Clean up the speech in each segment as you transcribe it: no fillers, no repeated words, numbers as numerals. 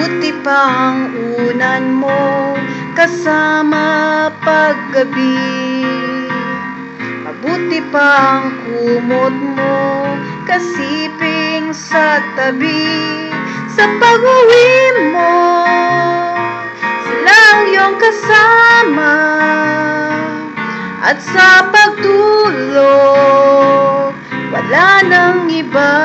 Mabuti pang unan mo kasama paggabi. Mabuti pang kumot mo kasiping sa tabi. Sa pag-uwi mo, sila ang iyong kasama. At sa pagtulog, wala nang iba.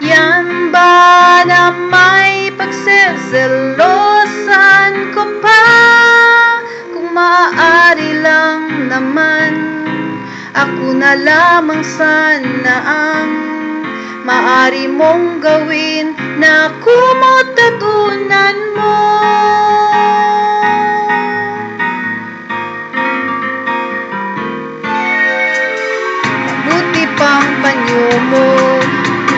Yan ba na may pagseselosan ko pa? Kung maaari lang naman, ako na lamang sana ang maaari mong gawin na kumot at unan mo. Mabuti pang banyo mo,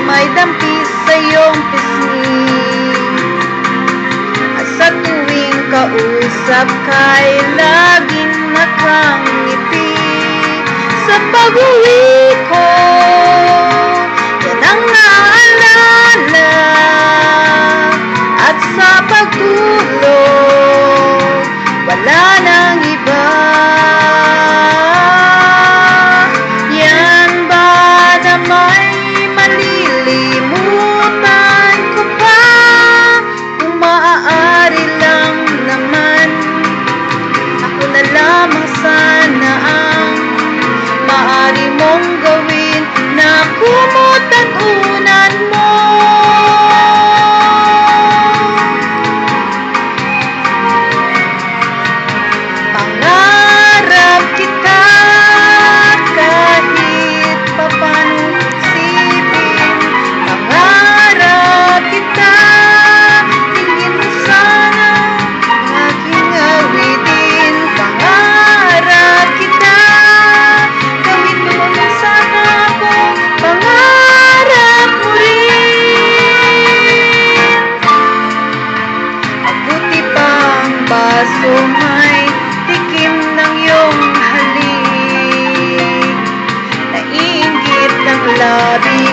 may dampis sa iyong pisngi. At sa tuwing kausap ka'y laging nakangiti. Sa pag-uwi ko, yan ang naalala. At sa pagtulog, wala nang iba. Yan ba na may malilimutan ko pa? Kung maaari lang naman, ako na lamang sana ang maaari mong gawin na kumot at unan mo. Pangarap kita kahit papano isipin. Pangarap kita, tingin mo sana aking awitin. Pangarap kita, gawin mo lang sana ako. Pangarap mo rin. Mabuti pang baso may tikim ng iyong halik. Naiinggit ng labi